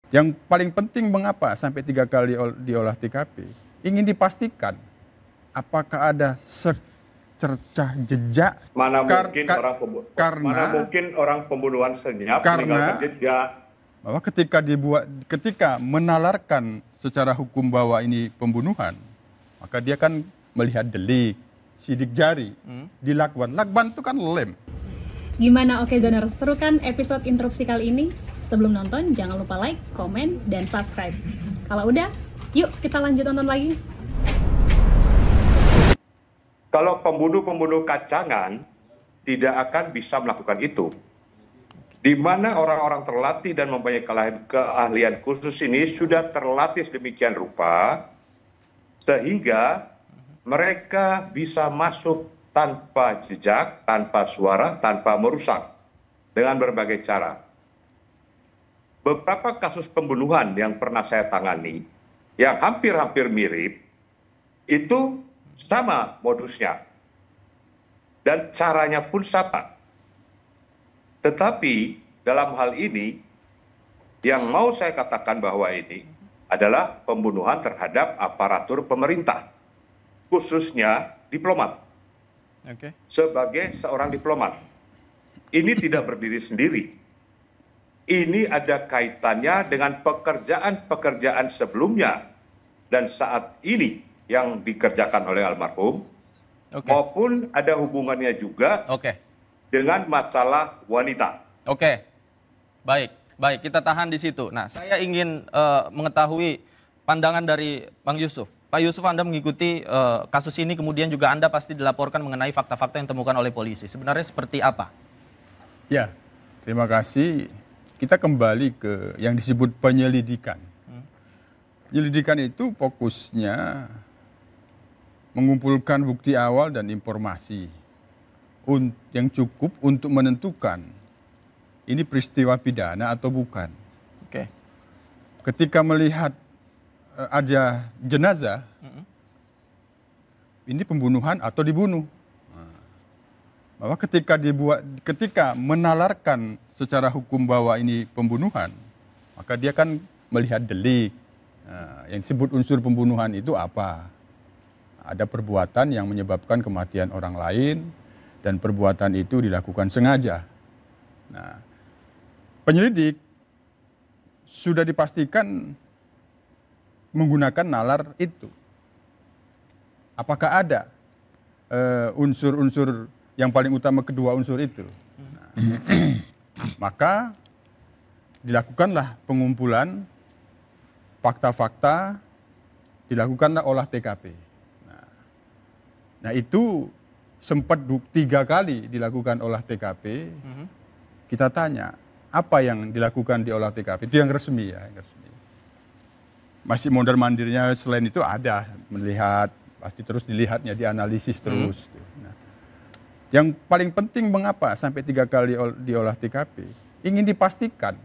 Yang paling penting mengapa sampai 3 kali diolah TKP, ingin dipastikan apakah ada secercah jejak Mana mungkin orang pembunuhan senyap meninggalkan jejak. Bahwa ketika menalarkan secara hukum bahwa ini pembunuhan, maka dia kan melihat delik, sidik jari, dilakban. Lakban itu kan lem. Gimana Okezoners? Seru kan episode interupsi kali ini? Sebelum nonton, jangan lupa like, komen, dan subscribe. Kalau udah, yuk kita lanjut nonton lagi. Kalau pembunuh-pembunuh kacangan tidak akan bisa melakukan itu. Di mana orang-orang terlatih dan mempunyai keahlian khusus ini sudah terlatih sedemikian rupa, sehingga mereka bisa masuk tanpa jejak, tanpa suara, tanpa merusak, dengan berbagai cara. Beberapa kasus pembunuhan yang pernah saya tangani, yang hampir-hampir mirip, itu sama modusnya. Dan caranya pun sama. Tetapi dalam hal ini, yang mau saya katakan bahwa ini adalah pembunuhan terhadap aparatur pemerintah, khususnya diplomat. Sebagai seorang diplomat, ini tidak berdiri sendiri. Ini ada kaitannya dengan pekerjaan-pekerjaan sebelumnya dan saat ini yang dikerjakan oleh almarhum, maupun ada hubungannya juga dengan masalah wanita. Baik, kita tahan di situ. Nah, saya ingin mengetahui pandangan dari Bang Yusuf. Pak Yusuf, Anda mengikuti kasus ini, kemudian juga Anda pasti dilaporkan mengenai fakta-fakta yang ditemukan oleh polisi. Sebenarnya seperti apa? Ya, terima kasih. Kita kembali ke yang disebut penyelidikan. Penyelidikan itu fokusnya mengumpulkan bukti awal dan informasi yang cukup untuk menentukan ini peristiwa pidana atau bukan. Ketika melihat ada jenazah, ini pembunuhan atau dibunuh. Bahwa ketika menalarkan secara hukum bahwa ini pembunuhan, maka dia kan melihat delik. Yang disebut unsur pembunuhan itu apa? Ada perbuatan yang menyebabkan kematian orang lain, dan perbuatan itu dilakukan sengaja. Nah, penyelidik sudah dipastikan menggunakan nalar itu. Apakah ada unsur-unsur yang paling utama, kedua unsur itu? Maka dilakukanlah pengumpulan fakta-fakta, dilakukanlah olah TKP. Nah itu sempat 3 kali dilakukan olah TKP. Kita tanya, apa yang dilakukan di olah TKP? Itu yang resmi ya. Yang resmi. Masih mondar-mandirnya selain itu ada, melihat, pasti terus dilihatnya, dianalisis terus. Nah, yang paling penting mengapa sampai 3 kali diolah TKP, ingin dipastikan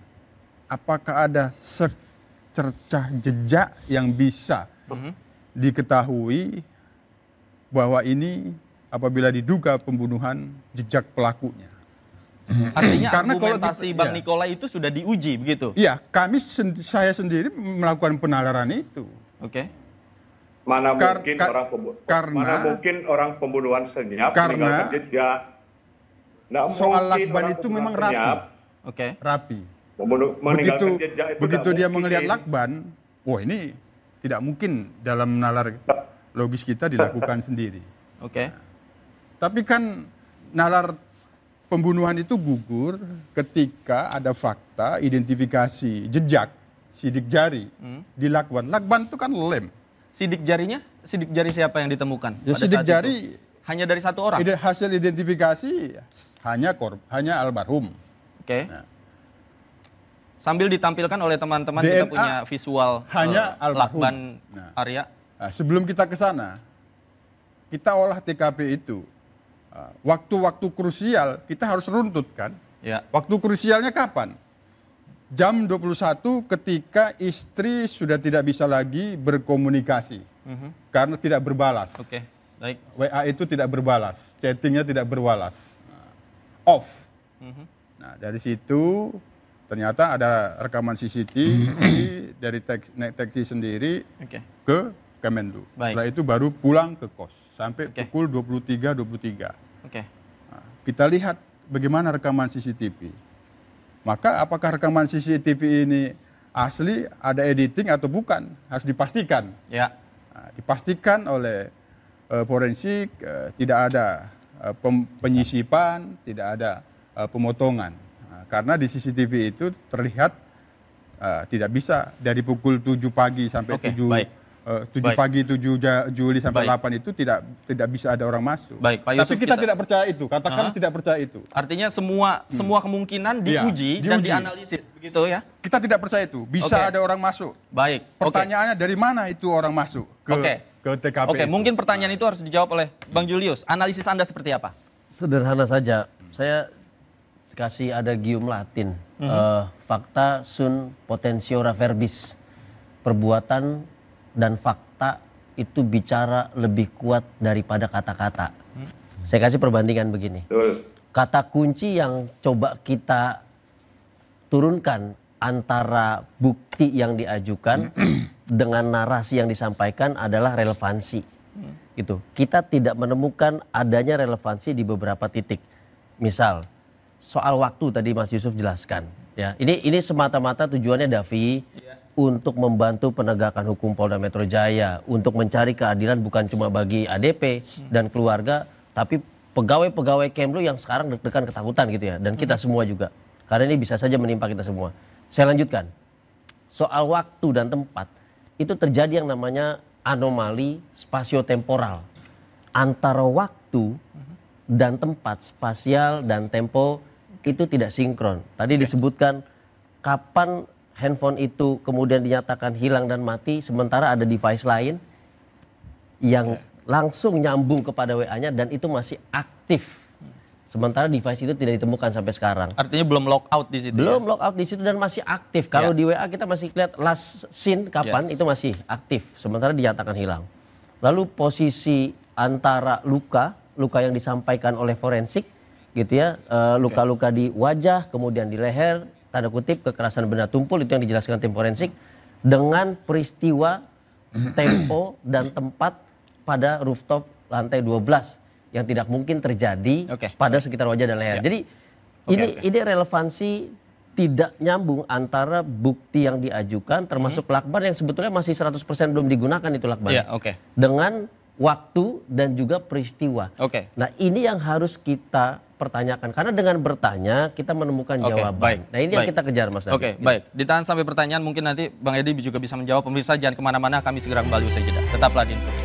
apakah ada secercah jejak yang bisa diketahui bahwa ini apabila diduga pembunuhan, jejak pelakunya. Artinya karena argumentasi Bang Nikola itu sudah diuji begitu? Iya, saya sendiri melakukan penalaran itu. Mana mungkin orang pembunuhan senyap meninggalkan jejak. Soal lakban itu memang rapi. Begitu dia melihat lakban, wah ini tidak mungkin dalam nalar logis kita dilakukan sendiri. Tapi kan nalar pembunuhan itu gugur ketika ada fakta identifikasi jejak, sidik jari di lakban. Lakban itu kan lem. Sidik jarinya? Sidik jari siapa yang ditemukan? Ya, sidik jari itu? Hanya dari satu orang? Hasil identifikasi hanya almarhum. Nah. Sambil ditampilkan oleh teman-teman, kita punya visual hanya lakban Arya. Nah, sebelum kita ke sana, kita olah TKP itu. Waktu-waktu krusial kita harus runtut kan? Waktu krusialnya kapan? Jam 21 ketika istri sudah tidak bisa lagi berkomunikasi karena tidak berbalas. Baik. WA itu tidak berbalas, chattingnya tidak berbalas, off. Nah dari situ ternyata ada rekaman CCTV dari teknisi sendiri Oke. ke Kemenlu. Baik. Setelah itu baru pulang ke kos sampai pukul 23.23. Oke. Nah, kita lihat bagaimana rekaman CCTV. Maka apakah rekaman CCTV ini asli, ada editing atau bukan, harus dipastikan. Ya. Nah, dipastikan oleh forensik, tidak ada penyisipan, tidak ada pemotongan. Nah, karena di CCTV itu terlihat tidak bisa dari pukul 7 pagi sampai Oke, 7 baik. 7 Baik. pagi 7 Juli sampai Baik. 8 itu tidak bisa ada orang masuk. Baik, Pak Tapi Yusuf, kita tidak percaya itu, katakan tidak percaya itu. Artinya semua kemungkinan Iya, diuji dan diuji. dianalisis, begitu ya? Kita tidak percaya itu, bisa Oke. ada orang masuk. Baik. Oke. Pertanyaannya dari mana itu orang masuk ke TKP Oke, itu? mungkin pertanyaan itu harus dijawab oleh Bang Julius. Analisis Anda seperti apa? Sederhana saja, saya kasih ada gium Latin, fakta sunt potentiora verbis, perbuatan dan fakta itu bicara lebih kuat daripada kata-kata. Saya kasih perbandingan begini, Betul. kata kunci yang coba kita turunkan antara bukti yang diajukan dengan narasi yang disampaikan adalah relevansi. Gitu. Kita tidak menemukan adanya relevansi di beberapa titik. Misal soal waktu tadi Mas Yusuf jelaskan. Ya, ini semata-mata tujuannya Davi untuk membantu penegakan hukum Polda Metro Jaya, untuk mencari keadilan bukan cuma bagi ADP dan keluarga, tapi pegawai-pegawai Kemlu yang sekarang deg-degan ketakutan gitu ya, dan kita semua juga. Karena ini bisa saja menimpa kita semua. Saya lanjutkan. Soal waktu dan tempat, itu terjadi yang namanya anomali spasio-temporal. Antara waktu dan tempat, spasial dan tempo itu tidak sinkron. Tadi disebutkan kapan handphone itu kemudian dinyatakan hilang dan mati, sementara ada device lain yang langsung nyambung kepada WA-nya dan itu masih aktif. Sementara device itu tidak ditemukan sampai sekarang. Artinya belum lock out di situ. Belum ya? lock out di situ dan masih aktif. Kalau di WA kita masih lihat last seen kapan itu masih aktif, sementara dinyatakan hilang. Lalu posisi antara luka yang disampaikan oleh forensik gitu ya, luka-luka di wajah, kemudian di leher, tanda kutip kekerasan benda tumpul itu yang dijelaskan tim forensik dengan peristiwa tempo dan tempat pada rooftop lantai 12 yang tidak mungkin terjadi pada sekitar wajah dan leher. Jadi ini relevansi tidak nyambung antara bukti yang diajukan termasuk lakban yang sebetulnya masih 100% belum digunakan itu lakban. Dengan waktu dan juga peristiwa. Nah, ini yang harus kita pertanyakan karena dengan bertanya kita menemukan jawaban. Nah, ini yang kita kejar Mas David. Baik. Ditahan sampai pertanyaan, mungkin nanti Bang Edi juga bisa menjawab. Pemirsa jangan kemana-mana, kami segera kembali usai jeda. Tetaplah di Intro.